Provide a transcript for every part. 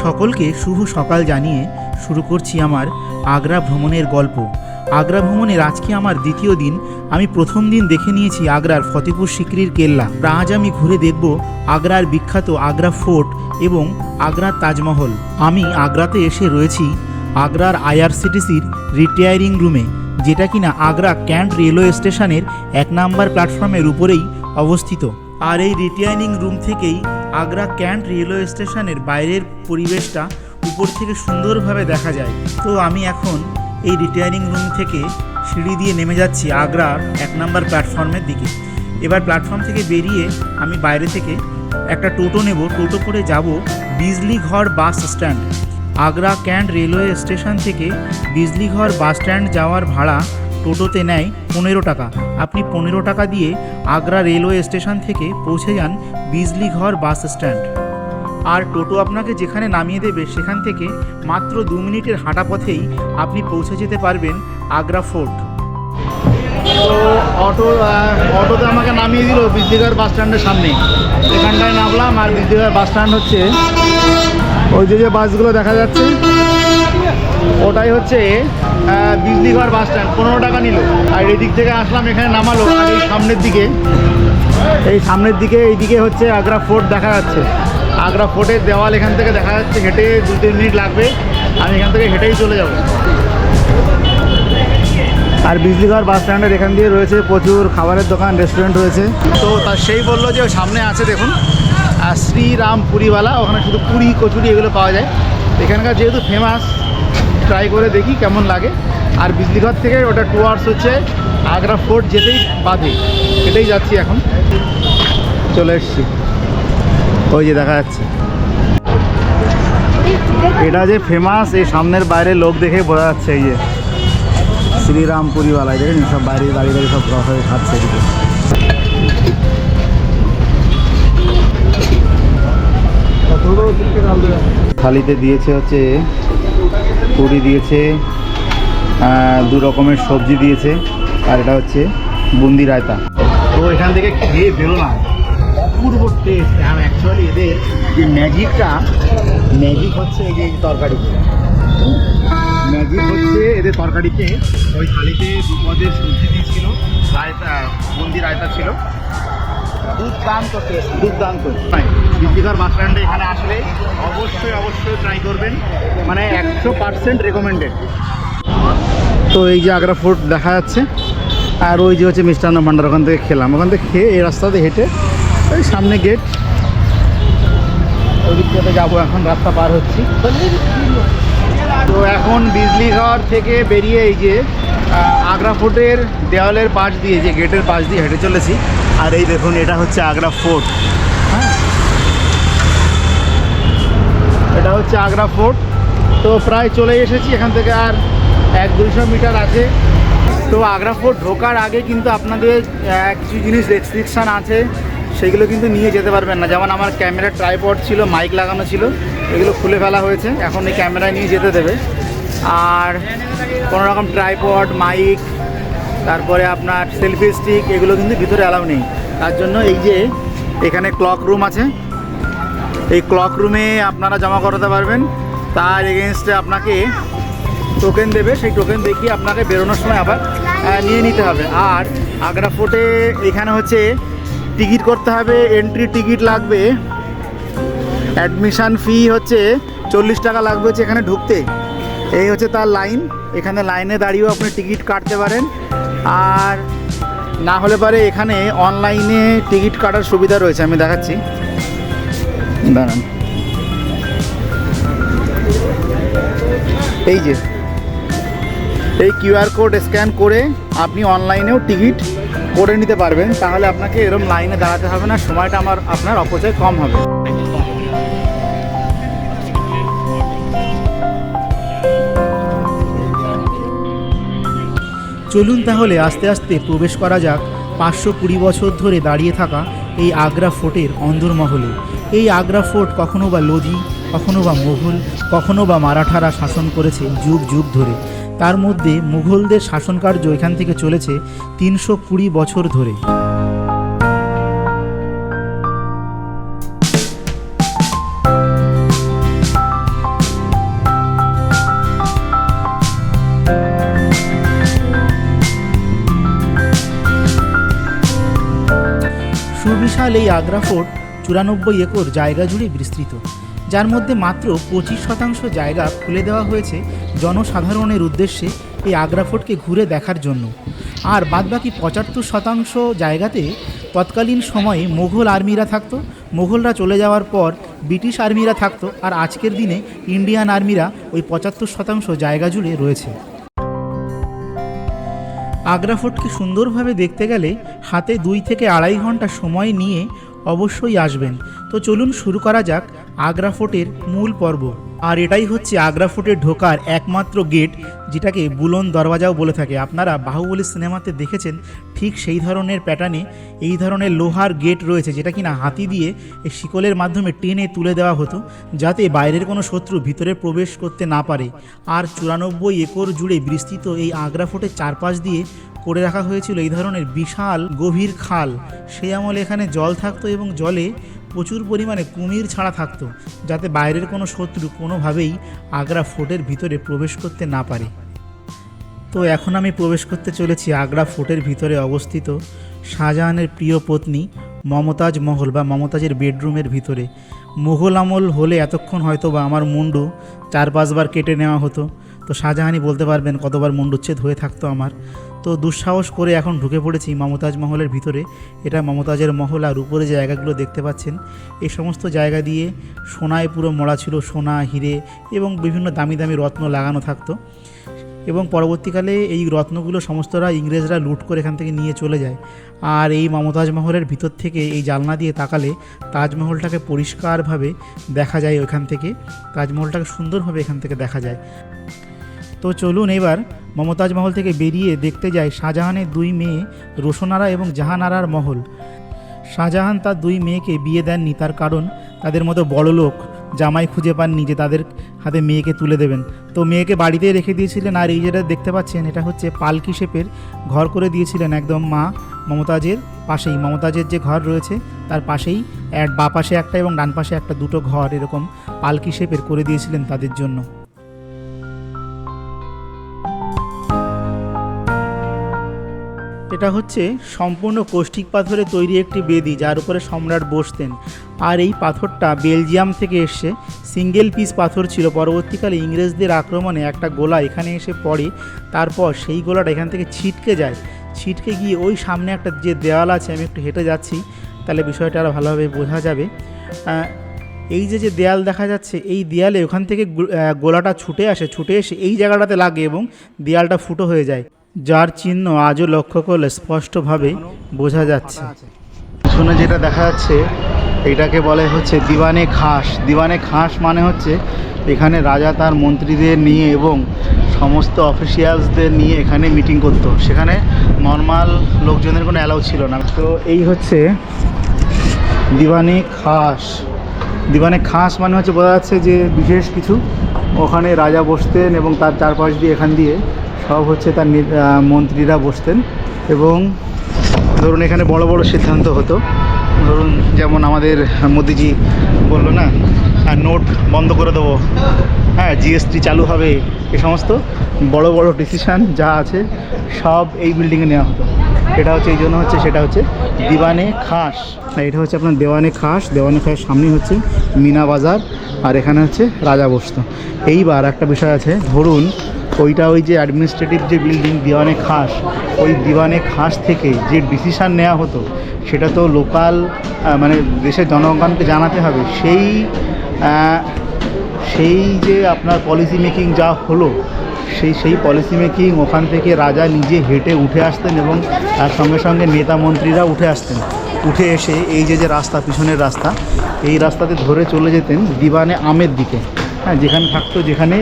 সকলকে শুভ সকাল জানিয়ে শুরু করছি আমার আগ্রা ভ্রমণের গল্প। আগ্রা ভ্রমণের আজকে আমার দ্বিতীয় দিন। আমি প্রথম দিন দেখে নিয়েছি আগ্রার ফতেপুর সিক্রির কেল্লা। আজ আমি ঘুরে দেখব আগ্রার বিখ্যাত আগ্রা ফোর্ট এবং আগ্রার তাজমহল। আমি আগ্রাতে এসে রয়েছি আগ্রার আইআরসিটিসির রিটায়ারিং রুমে, যেটা কিনা আগ্রা ক্যান্ট রেলওয়ে স্টেশনের 1 নম্বর প্ল্যাটফর্মের উপরেই অবস্থিত। আর এই রিটায়ারিং রুম থেকেই আগ্রা ক্যান্ট রেলওয়ে স্টেশনের বাইরের পরিবেশটা উপর থেকে সুন্দরভাবে দেখা যায়। তো আমি এখন এই রিটায়ারিং রুম থেকে সিঁড়ি দিয়ে নেমে যাচ্ছি আগ্রার 1 নম্বর প্ল্যাটফর্মের দিকে। এবার প্ল্যাটফর্ম থেকে বেরিয়ে আমি বাইরে থেকে একটা টোটো নেব। টোটো করে যাব Bijlighar bus stand. Agra cantt railway station থেকে বিজলিঘর বাস স্ট্যান্ড যাওয়ার ভাড়া টোটোতে নেয় 15 টাকা। আপনি 15 টাকা দিয়ে আগ্রা রেলওয়ে স্টেশন থেকে পৌঁছে যান বিজলিঘর বাস স্ট্যান্ড। আর টোটো আপনাকে যেখানে নামিয়ে দেবে সেখান থেকে মাত্র 2 মিনিটের হাঁটা পথেই আপনি পৌঁছে যেতে পারবেন আগ্রা ফোর্ট। তো অটোতে আমাকে নামিয়ে দিল বিজলিঘর বাস স্ট্যান্ডের সামনে। এখানটায় নামলাম। আর বিজলিঘর বাস স্ট্যান্ড হচ্ছে ওই যে বাসগুলো দেখা যাচ্ছে, ওটাই হচ্ছে বিজলিঘর বাস স্ট্যান্ড। 15 টাকা নিল। আর এই দিক থেকে আসলাম, এখানে নামালো। আর এই সামনের দিকে এইদিকে হচ্ছে আগ্রা ফোর্ট দেখা যাচ্ছে। আগ্রা ফোর্টের দেওয়াল এখান থেকে দেখা যাচ্ছে। হেঁটে 2-3 মিনিট লাগবে। আমি এখান থেকে হেঁটেই চলে যাব। আর বিজলিঘর বাস স্ট্যান্ডের এখান দিয়ে রয়েছে প্রচুর খাবারের দোকান, রেস্টুরেন্ট রয়েছে। তো তার সেই বললো যে সামনে আছে দেখুন শ্রীরাম পুরিওয়ালা, ওখানে শুধু পুরি কচুরি এগুলো পাওয়া যায়। এখানকার যেহেতু ফেমাস, ট্রাই করে দেখি কেমন লাগে। আর বিজলিঘর থেকে ওটা 2 আওয়ার্স হচ্ছে আগ্রা ফোর্ট যেতেই বাদে, এটাই যাচ্ছি এখন। চলে এসছি, ওই যে দেখা যাচ্ছে। এটা যে ফেমাস, এই সামনের বাইরে লোক দেখে বোঝা যাচ্ছে। এই যে শ্রীরাম পুরিওয়ালা, দেখেন সব বাইরে দাঁড়িয়ে সব হয়ে খাচ্ছে এদিকে। থালিতে দিয়েছে হচ্ছে পুরি দিয়েছে, 2 রকমের সবজি দিয়েছে, আর এটা হচ্ছে বুন্দি রায়তা। তো এখান থেকে খেয়ে বেরোলাম, অপূর্ব টেস্ট। আর অ্যাকচুয়ালি এদের যে ম্যাজিক হচ্ছে এই যে তরকারিতে, ম্যাজিক হচ্ছে এদের তরকারিতে। ওই থালিতে 2 পদের সবজি দিয়েছিল, রায়তা, বুন্দি রায়তা ছিল। দুর্দান্ত টেস্ট, দুর্দান্ত। বিজলিঘর বাস স্ট্যান্ডে এখানে আসলে অবশ্যই ট্রাই করবেন, মানে 100% রেকমেন্ডেড। তো এই যে আগ্রা ফোর্ট দেখা যাচ্ছে। আর ওই যে হচ্ছে মিষ্টান্ন ভান্ডার, ওখান থেকে খেলাম। ওখান থেকে খেয়ে এই রাস্তাতে হেঁটে ওই সামনে গেট, ওই দিক থেকে যাবো। এখন রাস্তা পার হচ্ছি। তো এখন বিজলিঘর থেকে বেরিয়ে এই যে আগ্রা ফোর্টের দেওয়ালের পাশ দিয়ে, যে গেটের পাশ দিয়ে হেঁটে চলেছি। আর এই দেখুন, এটা হচ্ছে আগ্রা ফোর্ট। হ্যাঁ, এটা হচ্ছে আগ্রা ফোর্ট। তো প্রায় চলে এসেছি। এখান থেকে আর 100-200 মিটার আছে। তো আগ্রা ফোর্ট ঢোকার আগে কিন্তু আপনাদের কিছু জিনিস রেস্ট্রিকশান আছে, সেগুলো কিন্তু নিয়ে যেতে পারবেন না। যেমন আমার ক্যামেরার ট্রাইপড ছিল, মাইক লাগানো ছিল, এগুলো খুলে ফেলা হয়েছে। এখন এই ক্যামেরায় নিয়ে যেতে দেবে। আর কোনো রকম ট্রাইপড, মাইক, তারপরে আপনার সেলফি স্টিক, এগুলো কিন্তু ভিতরে অ্যালাউ নেই। তার জন্য এই যে এখানে ক্লক রুম আছে, এই ক্লক রুমে আপনারা জমা করাতে পারবেন। তার এগেনস্টে আপনাকে টোকেন দেবে, সেই টোকেন দেখিয়ে আপনাকে বেরোনোর সময় আবার নিয়ে নিতে হবে। আর আগ্রা ফোর্টে এখানে হচ্ছে টিকিট করতে হবে, এন্ট্রি টিকিট লাগবে। অ্যাডমিশান ফি হচ্ছে 40 টাকা লাগবে হচ্ছে এখানে ঢুকতে। এই হচ্ছে তার লাইন। এখানে লাইনে দাঁড়িয়েও আপনি টিকিট কাটতে পারেন। আর না হলে পারে এখানে অনলাইনে টিকিট কাটার সুবিধা রয়েছে, আমি দেখাচ্ছি, দাঁড়ান। এই যে এই QR কোড স্ক্যান করে আপনি অনলাইনেও টিকিট করে নিতে পারবেন। তাহলে আপনাকে এরকম লাইনে দাঁড়াতে হবে না, সময়টা আপনার অপচয় কম হবে। চলুন তাহলে আস্তে আস্তে প্রবেশ করা যাক 520 বছর ধরে দাঁড়িয়ে থাকা এই আগ্রা ফোর্টের অন্দরমহলে। এই আগ্রা ফোর্ট কখনো বা লোধি, কখনো বা মুঘল, কখনো বা মারাঠারা শাসন করেছে যুগ যুগ ধরে। তার মধ্যে মুঘলদের শাসনকার্য এখান থেকে চলেছে 320 বছর ধরে। বিশাল এই আগ্রা ফোর্ট 94 একর জায়গা জুড়ে বিস্তৃত, যার মধ্যে মাত্র 25% জায়গা খুলে দেওয়া হয়েছে জনসাধারণের উদ্দেশ্যে এই আগ্রা ফোর্টকে ঘুরে দেখার জন্য। আর বাদবাকি 75% জায়গাতে তৎকালীন সময়ে মুঘল আর্মিরা থাকতো। মুঘলরা চলে যাওয়ার পর ব্রিটিশ আর্মিরা থাকতো, আর আজকের দিনে ইন্ডিয়ান আর্মিরা ওই 75% জায়গা জুড়ে রয়েছে। আগ্রা ফোর্টকে সুন্দরভাবে দেখতে গেলে হাতে 2 থেকে 2.5 ঘন্টা সময় নিয়ে অবশ্যই আসবেন। তো চলুন শুরু করা যাক আগ্রা ফোর্টের মূল পর্ব। আর এটাই হচ্ছে আগ্রা ফোর্টে ঢোকার একমাত্র গেট, যেটাকে বুলন্দ দরওয়াজাও বলে থাকে। আপনারা বাহুবলী সিনেমাতে দেখেছেন ঠিক সেই ধরনের প্যাটার্নে এই ধরনের লোহার গেট রয়েছে, যেটা কিনা হাতি দিয়ে এই শিকলের মাধ্যমে টেনে তুলে দেওয়া হতো, যাতে বাইরের কোনো শত্রু ভিতরে প্রবেশ করতে না পারে। আর 94 একর জুড়ে বিস্তৃত এই আগ্রা ফোর্টের চারপাশ দিয়ে করে রাখা হয়েছিল এই ধরনের বিশাল গভীর খাল। সেই আমলে এখানে জল থাকতো এবং জলে প্রচুর পরিমাণে কুমির ছাড়া থাকতো, যাতে বাইরের কোনো শত্রু কোনোভাবেই আগ্রা ফোর্টের ভিতরে প্রবেশ করতে না পারে। তো এখন আমি প্রবেশ করতে চলেছি আগ্রা ফোর্টের ভিতরে অবস্থিত শাহজাহানের প্রিয় পত্নী মমতাজ মহল বা মমতাজের বেডরুমের ভিতরে। মুঘল আমল হলে এতক্ষণ হয়তো বা আমার মুন্ডু 4-5 বার কেটে নেওয়া হতো। তো শাহজাহানই বলতে পারবেন কতবার মুন্ডুচ্ছেদ হয়ে থাকতো আমার। তো দুঃসাহস করে এখন ঢুকে পড়েছি মমতাজ মহলের ভিতরে। এটা মমতাজের মহল, আর উপরে যে জায়গাগুলো দেখতে পাচ্ছেন এই সমস্ত জায়গা দিয়ে সোনায় পুরো মোড়া ছিল, সোনা, হিরে এবং বিভিন্ন দামি দামি রত্ন লাগানো থাকতো। এবং পরবর্তীকালে এই রত্নগুলো সমস্তরা ইংরেজরা লুট করে এখান থেকে নিয়ে চলে যায়। আর এই মমতাজ মহলের ভিতর থেকে এই জানলা দিয়ে তাকালে তাজমহলটাকে পরিষ্কারভাবে দেখা যায়। ওইখান থেকে তাজমহলটাকে সুন্দরভাবে এখান থেকে দেখা যায়। তো চলুন এবার মমতাজ মহল থেকে বেরিয়ে দেখতে যাই শাহজাহানের 2 মেয়ে রোশনারা এবং জাহানারার মহল। শাহজাহান তার 2 মেয়েকে বিয়ে দেননি, তার কারণ তাদের মতো বড়লোক জামাই খুঁজে পাননি যে তাদের হাতে মেয়েকে তুলে দেবেন। তো মেয়েকে বাড়িতেই রেখে দিয়েছিলেন। আর এই যেটা দেখতে পাচ্ছেন এটা হচ্ছে পালকি শেপের ঘর করে দিয়েছিলেন একদম মা মমতাজের পাশেই। মমতাজের যে ঘর রয়েছে তার পাশেই বাঁ পাশে একটা এবং ডান পাশে একটা, 2টো ঘর এরকম পালকি শেপের করে দিয়েছিলেন তাদের জন্য। এটা হচ্ছে সম্পূর্ণ কৌষ্টিক পাথরে তৈরি একটি বেদি, যার উপরে সম্রাট বসতেন। আর এই পাথরটা বেলজিয়াম থেকে এসছে, সিঙ্গেল পিস পাথর ছিল। পরবর্তীকালে ইংরেজদের আক্রমণে একটা গোলা এখানে এসে পড়ে, তারপর সেই গোলাটা এখান থেকে ছিটকে যায়। ছিটকে গিয়ে ওই সামনে একটা যে দেওয়াল আছে, আমি একটু হেঁটে যাচ্ছি তাহলে বিষয়টা আরও ভালোভাবে বোঝা যাবে। এই যে দেয়াল দেখা যাচ্ছে, এই দেয়ালে ওখান থেকে গোলাটা ছুটে এসে এই জায়গাটাতে লাগে এবং দেয়ালটা ফুটো হয়ে যায়, যার চিহ্ন আজও লক্ষ্য করলে স্পষ্টভাবে বোঝা যাচ্ছে। শুনে যেটা দেখা যাচ্ছে এটাকে বলে হচ্ছে দিওয়ানে খাস। দিওয়ানে খাস মানে হচ্ছে এখানে রাজা তার মন্ত্রীদের নিয়ে এবং সমস্ত অফিসিয়ালসদের নিয়ে এখানে মিটিং করতো। সেখানে নর্মাল লোকজনের কোনো অ্যালাউ ছিল না। তো এই হচ্ছে দিওয়ানে খাস। দিওয়ানে খাস মানে হচ্ছে বোঝা যাচ্ছে যে বিশেষ কিছু ওখানে রাজা বসতেন এবং তার চারপাশ দিয়ে এখান দিয়ে সব হচ্ছে তার মন্ত্রীরা বসতেন। এবং ধরুন এখানে বড় বড় সিদ্ধান্ত হতো। ধরুন যেমন আমাদের মোদিজি বললো না নোট বন্ধ করে দেবো, হ্যাঁ জিএসটি চালু হবে, এ সমস্ত বড় বড় ডিসিশান যা আছে সব এই বিল্ডিংয়ে নেওয়া হতো। এটা হচ্ছে এই জন্য হচ্ছে সেটা হচ্ছে দিওয়ানে খাস। এটা হচ্ছে আপনার দেওয়ানে খাস। দেওয়ানে খাস সামনে হচ্ছে মিনা বাজার, আর এখানে হচ্ছে রাজা বসতো। এইবার একটা বিষয় আছে, ধরুন ওইটা ওই যে অ্যাডমিনিস্ট্রেটিভ যে বিল্ডিং দিওয়ানে খাস, ওই দিওয়ানে খাস থেকে যে ডিসিশান নেওয়া হতো সেটা তো লোকাল মানে দেশের জনগণকে জানাতে হবে। সেই যে আপনার পলিসি মেকিং যা হলো সেই পলিসি মেকিং ওখান থেকে রাজা নিজে হেঁটে উঠে আসতেন এবং তার সঙ্গে সঙ্গে নেতা মন্ত্রীরা উঠে আসতেন। উঠে এসে এই যে রাস্তা, পিছনের রাস্তা, এই রাস্তাতে ধরে চলে যেতেন দিওয়ানে আমের দিকে, হ্যাঁ যেখানে থাকতো, যেখানে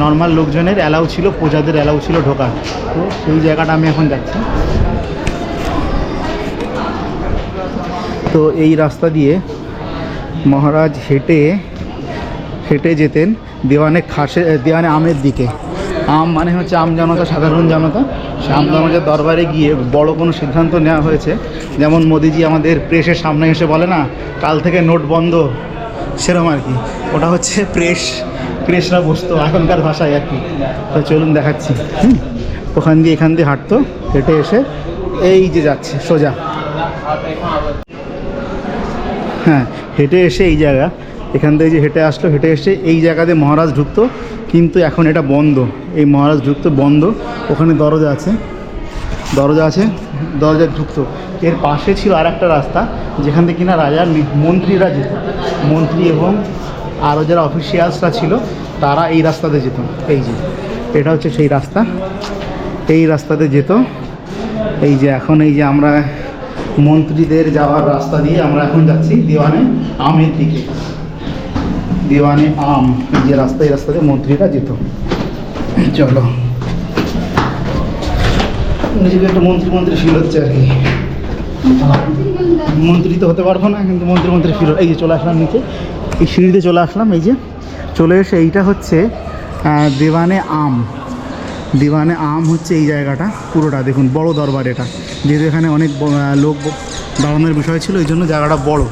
নর্মাল লোকজনের অ্যালাউ ছিল, প্রজাদের অ্যালাউ ছিল ঢোকার। তো সেই জায়গাটা আমি এখন যাচ্ছি। তো এই রাস্তা দিয়ে মহারাজ হেঁটে যেতেন দিওয়ানে আমের দিকে। আম মানে হচ্ছে আম জনতা, সাধারণ জনতা। সে আম জনতার দরবারে গিয়ে বড় কোনো সিদ্ধান্ত নেওয়া হয়েছে, যেমন মোদিজি আমাদের প্রেসের সামনে এসে বলে না কাল থেকে নোট বন্ধ, সেরকম আর কি। ওটা হচ্ছে প্রেসরা বসতো এখনকার ভাষায় আর কি। তো চলুন দেখাচ্ছি। ওখান দিয়ে এখান দিয়ে হাঁটতো, হেঁটে এসে এই যে যাচ্ছে সোজা। হ্যাঁ, হেঁটে এসে এই জায়গা, এখান থেকে যে হেঁটে আসলো, হেঁটে এসে এই জায়গাতে মহারাজ ঢুকতো, কিন্তু এখন এটা বন্ধ। এই মহারাজ ঢুকতো বন্ধ, ওখানে দরজা আছে, দরজা ঢুকতো। এর পাশে ছিল আর একটা রাস্তা, যেখান থেকে কিনা রাজার মন্ত্রীরা যেত, মন্ত্রী এবং আরও যারা অফিসিয়ালসরা ছিল তারা এই রাস্তাতে যেত। এই যে এটা হচ্ছে সেই রাস্তা, এই রাস্তাতে যেত। এই যে এখন এই যে আমরা মন্ত্রীদের যাওয়ার রাস্তা দিয়ে আমরা এখন যাচ্ছি দিওয়ানে আমের দিকে। দিওয়ানে আম, এই যে রাস্তা, এই রাস্তাতে মন্ত্রীরা যেত। চলো, নিজেকে একটা মন্ত্রী ফিল হচ্ছে আর কি। মন্ত্রী তো হতে পারবো না, কিন্তু মন্ত্রী ফিল। এই যে চলে আসলাম নিচে, এই সিঁড়িতে চলে আসলাম। এই যে চলে এসে এইটা হচ্ছে দিওয়ানে আম। দিওয়ানে আম হচ্ছে এই জায়গাটা পুরোটা, দেখুন বড় দরবার এটা, যেহেতু এখানে অনেক লোক দাঁড়ানোর বিষয় ছিল, এই জন্য জায়গাটা বড়।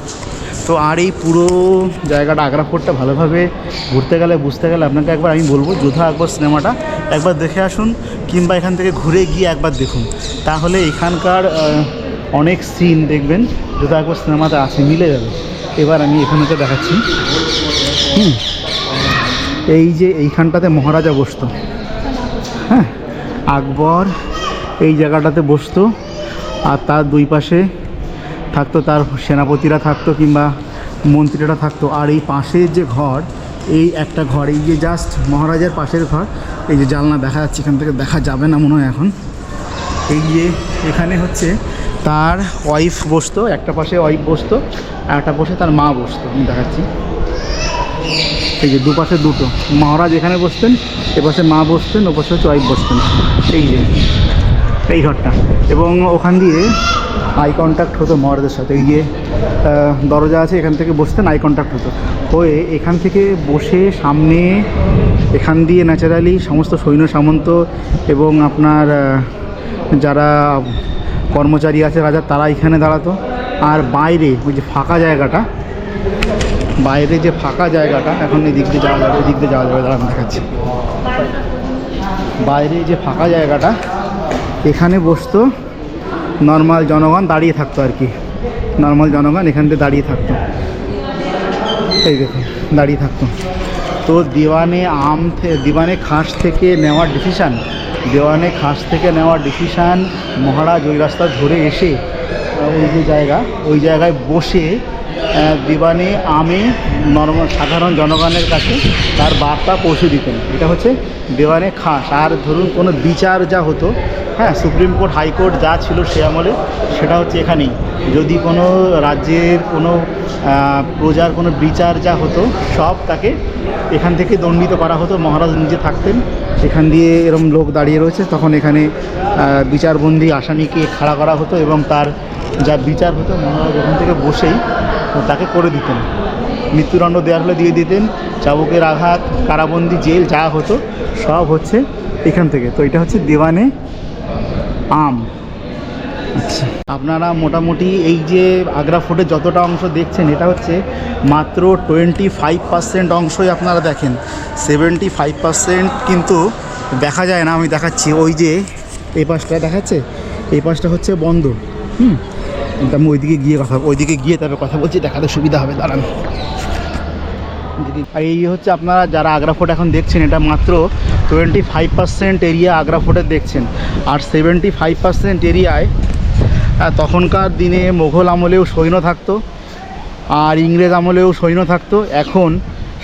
তো আর এই পুরো জায়গাটা, আগ্রা ফোর্টটা ভালোভাবে ঘুরতে গেলে, বুঝতে গেলে আপনাকে একবার আমি বলবো যোধা আকবর সিনেমাটা একবার দেখে আসুন, কিংবা এখান থেকে ঘুরে গিয়ে একবার দেখুন, তাহলে এখানকার অনেক সিন দেখবেন যোধা আকবর সিনেমাতে আছে, মিলে যাবে। এবার আমি এখানটা দেখাচ্ছি। এই যে এইখানটাতে মহারাজা বসতো, হ্যাঁ, আকবর এই জায়গাটাতে বসতো, আর তার দুই পাশে থাকতো তার সেনাপতিরা থাকতো কিংবা মন্ত্রীরা থাকতো। আর এই পাশের যে ঘর, এই একটা ঘর, এই যে জাস্ট মহারাজার পাশের ঘর, এই যে জানলা দেখা যাচ্ছে, এখান থেকে দেখা যাবে না মনে হয় এখন। এই যে এখানে হচ্ছে তার ওয়াইফ বসতো, একটা পাশে ওয়াইফ বসতো, আর একটা পাশে তার মা বসতো। আমি দেখাচ্ছি, এই যে দুপাশে দুটো, মহারাজ এখানে বসতেন, এপাশে মা বসতেন, ওপাশে হচ্ছে ওয়াইফ বসতেন। এই যে এই ঘরটা, এবং ওখান দিয়ে আই কন্ট্যাক্ট হতো মহারাজের সাথে। এই যে দরজা আছে, এখান থেকে বসতেন, আই কন্ট্যাক্ট হতো, হয়ে এখান থেকে বসে সামনে এখান দিয়ে ন্যাচারালি সমস্ত সৈন্য সামন্ত এবং আপনার যারা কর্মচারী আছে রাজা, তারা এখানে দাঁড়াতো। আর বাইরে ওই যে ফাঁকা জায়গাটা, বাইরে যে ফাঁকা জায়গাটা, এখন এই দিক দিয়ে যাওয়া যাবে, ওই দিক দিয়ে যাওয়া যাবে, দাঁড়ান দেখাচ্ছি। বাইরে যে ফাঁকা জায়গাটা, এখানে বসতো নর্মাল জনগণ, দাঁড়িয়ে থাকতো আর কি, নর্মাল জনগণ এখান থেকে দাঁড়িয়ে থাকতো। এই দেখুন দাঁড়িয়ে থাকতো। তো দিওয়ানে খাস থেকে নেওয়ার ডিসিশান, মহারাজ ওই রাস্তা ধরে এসে ওই যে জায়গা, ওই জায়গায় বসে দিওয়ানে আমে নর্মাল সাধারণ জনগণের কাছে তার বার্তা পৌঁছে দিতেন। এটা হচ্ছে দিওয়ানে খাস। আর ধরুন কোনো বিচার যা হতো, হ্যাঁ, সুপ্রিম কোর্ট, হাইকোর্ট যা ছিল সে আমলে, সেটা হচ্ছে এখানেই। যদি কোনো রাজ্যের কোনো প্রজার কোনো বিচার যা হতো, সব তাকে এখান থেকে দণ্ডিত করা হতো। মহারাজ নিজে থাকতেন, এখান দিয়ে এরম লোক দাঁড়িয়ে রয়েছে, তখন এখানে বিচারবন্দি আসামিকে খাড়া করা হতো, এবং তার যা বিচার হতো মহারাজ ওখান থেকে বসেই তাকে করে দিতেন। মৃত্যুদণ্ড দেওয়ার হলে দিয়ে দিতেন, চাবুকের আঘাত, কারাবন্দি, জেল যা হতো সব হচ্ছে এখান থেকে। তো এটা হচ্ছে দিওয়ানে আম। আচ্ছা, আপনারা মোটামুটি এই যে আগ্রা ফোর্টের যতটা অংশ দেখছেন, এটা হচ্ছে মাত্র 25% অংশই আপনারা দেখেন, 75% কিন্তু দেখা যায় না। আমি দেখাচ্ছি, ওই যে এই পাশটা দেখাচ্ছে, এই পাশটা হচ্ছে বন্ধ। আমি ওইদিকে গিয়ে তবে কথা বলছি, দেখাতে সুবিধা হবে, দাঁড়ান। এই হচ্ছে আপনারা যারা আগ্রা ফোর্ট এখন দেখছেন, এটা মাত্র 25% এরিয়া আগ্রা ফোর্টের দেখছেন। আর 75% এরিয়ায় তখনকার দিনে মোঘল আমলেও সৈন্য থাকতো, আর ইংরেজ আমলেও সৈন্য থাকতো। এখন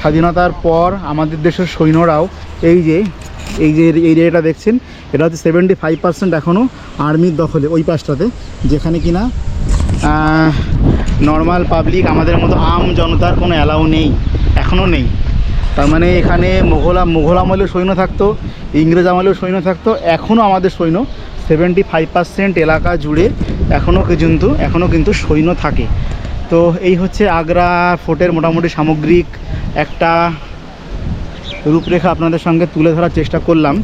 স্বাধীনতার পর আমাদের দেশের সৈন্যরাও এই যে এরিয়াটা দেখছেন, এটা হচ্ছে 75% এখনও আর্মির দখলে, ওই পাশটাতে, যেখানে কিনা নর্মাল পাবলিক আমাদের মতো আম জনতার কোনো অ্যালাউ নেই, এখনও নেই। তার মানে এখানে মোঘল আমলেও সৈন্য থাকতো, ইংরেজ আমলেও সৈন্য থাকতো, এখনও আমাদের সৈন্য 75% এলাকা জুড়ে এখনও কিন্তু সৈন্য থাকে। তো এই হচ্ছে আগ্রা ফোর্টের মোটামুটি সামগ্রিক একটা রূপরেখা আপনাদের সঙ্গে তুলে ধরার চেষ্টা করলাম।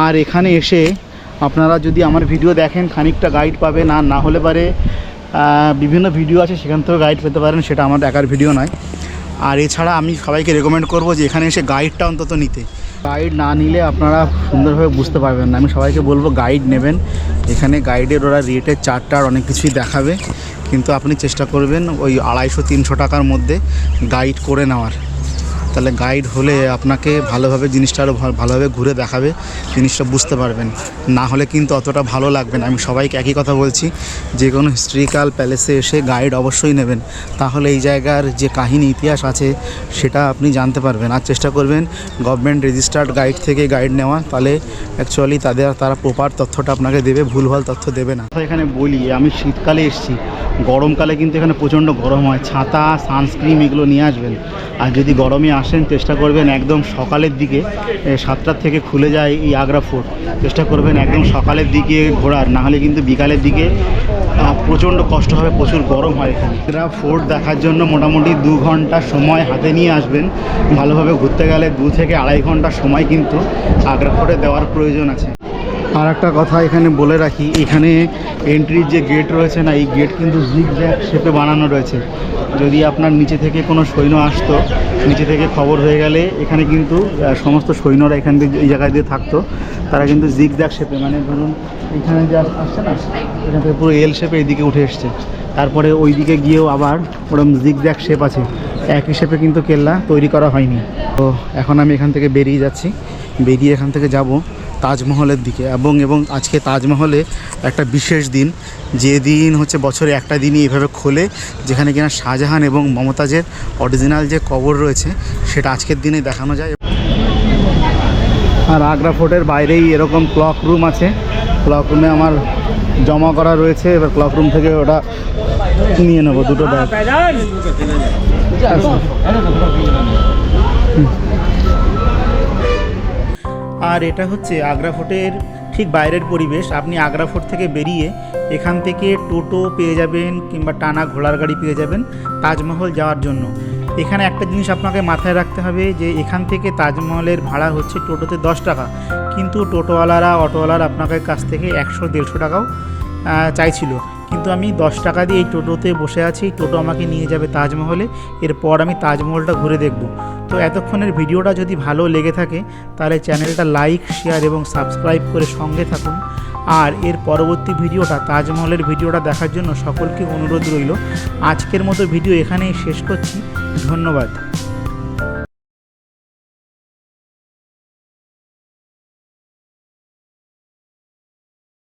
আর এখানে এসে আপনারা যদি আমার ভিডিও দেখেন, খানিকটা গাইড পাবেন, আর না হলে পারে বিভিন্ন ভিডিও আছে, সেখান থেকেও গাইড পেতে পারেন, সেটা আমার একার ভিডিও নয়। আর এছাড়া আমি সবাইকে রেকমেন্ড করব যে এখানে এসে গাইডটা অন্তত নিতে। গাইড না নিলে আপনারা সুন্দরভাবে বুঝতে পারবেন না। আমি সবাইকে বলবো গাইড নেবেন, এখানে গাইডের ওরা রেটের চার্টার অনেক কিছুই দেখাবে, কিন্তু আপনি চেষ্টা করবেন ওই 250-300 টাকার মধ্যে গাইড করে নেওয়ার। তাহলে গাইড হলে আপনাকে ভালোভাবে জিনিসটা আরও ভালোভাবে ঘুরে দেখাবে, জিনিসটা বুঝতে পারবেন। না হলে কিন্তু অতটা ভালো লাগবে না। আমি সবাইকে একই কথা বলছি, যে কোনো হিস্ট্রিক্যাল প্যালেসে এসে গাইড অবশ্যই নেবেন, তাহলে এই জায়গার যে কাহিনী ইতিহাস আছে সেটা আপনি জানতে পারবেন। আর চেষ্টা করবেন গভর্নমেন্ট রেজিস্টার্ড গাইড থেকে গাইড নেওয়া, তাহলে অ্যাকচুয়ালি তারা প্রপার তথ্যটা আপনাকে দেবে, ভুলভাল তথ্য দেবে না। এখানে বলি আমি শীতকালে এসেছি, গরমকালে কিন্তু এখানে প্রচণ্ড গরম হয়। ছাতা, সানস্ক্রিন এগুলো নিয়ে আসবেন। আর যদি গরমে আসেন চেষ্টা করবেন একদম সকালের দিকে, 7টার থেকে খুলে যায় এই আগ্রা ফোর্ট, চেষ্টা করবেন একদম সকালের দিকে ঘোরার, নাহলে কিন্তু বিকালের দিকে প্রচণ্ড কষ্ট হবে, প্রচুর গরম হয় এখানে। আগ্রা ফোর্ট দেখার জন্য মোটামুটি 2 ঘন্টা সময় হাতে নিয়ে আসবেন। ভালোভাবে ঘুরতে গেলে 2 থেকে 2.5 ঘন্টা সময় কিন্তু আগ্রা ফোর্টে দেওয়ার প্রয়োজন আছে। আর একটা কথা এখানে বলে রাখি, এখানে এন্ট্রির যে গেট রয়েছে না, এই গেট কিন্তু জিগজ্যাগ শেপে বানানো রয়েছে। যদি আপনার নিচে থেকে কোনো সৈন্য আসতো, নিচে থেকে খবর হয়ে গেলে এখানে কিন্তু সমস্ত সৈন্যরা এখান থেকে এই জায়গায় দিয়ে থাকতো, তারা কিন্তু জিগজ্যাগ শেপে, মানে ধরুন এখানে যে আসছে না, এখান থেকে পুরো এল শেপে এইদিকে উঠে এসছে, তারপরে ওই দিকে গিয়েও আবার ওরকম জিগজ্যাগ শেপ আছে, একই শেপে কিন্তু কেল্লা তৈরি করা হয়নি। তো এখন আমি এখান থেকে বেরিয়ে যাচ্ছি, বেরিয়ে এখান থেকে যাব তাজমহলের দিকে। এবং আজকে তাজমহলে একটা বিশেষ দিন, যে দিন হচ্ছে বছরে একটা দিনই এইভাবে খোলে, যেখানে কিনা শাহজাহান এবং মমতাজের অরিজিনাল যে কবর রয়েছে সেটা আজকের দিনে দেখানো যায়। আর আগ্রা ফোর্টের বাইরেই এরকম ক্লক রুম আছে, ক্লক রুমে আমার জমা করা রয়েছে, এবার ক্লক রুম থেকে ওটা নিয়ে নেবো, দুটো ব্যাগ। আর এটা হচ্ছে আগ্রা ফোর্টের ঠিক বাইরের পরিবেশ। আপনি আগ্রা ফোর্ট থেকে বেরিয়ে এখান থেকে টোটো পেয়ে যাবেন কিংবা টানা ঘোড়ার গাড়ি পেয়ে যাবেন তাজমহল যাওয়ার জন্য। এখানে একটা জিনিস আপনাকে মাথায় রাখতে হবে যে এখান থেকে তাজমহলের ভাড়া হচ্ছে টোটোতে 10 টাকা, কিন্তু টোটোওয়ালারা অটোওয়ালারা আপনাদের কাছ থেকে 100-150 টাকাও চাইছিল। কিন্তু আমি 10 টাকা দিয়ে এই টোটোতে বসে আছি, টোটো আমাকে নিয়ে যাবে তাজমহলে, এরপর আমি তাজমহলটা ঘুরে দেখব। তো এতক্ষণের ভিডিওটা যদি ভালো লেগে থাকে তাহলে চ্যানেলটা লাইক, শেয়ার এবং সাবস্ক্রাইব করে সঙ্গে থাকুন। আর এর পরবর্তী ভিডিওটা, তাজমহলের ভিডিওটা দেখার জন্য সকলকে অনুরোধ রইল। আজকের মতো ভিডিও এখানেই শেষ করছি, ধন্যবাদ।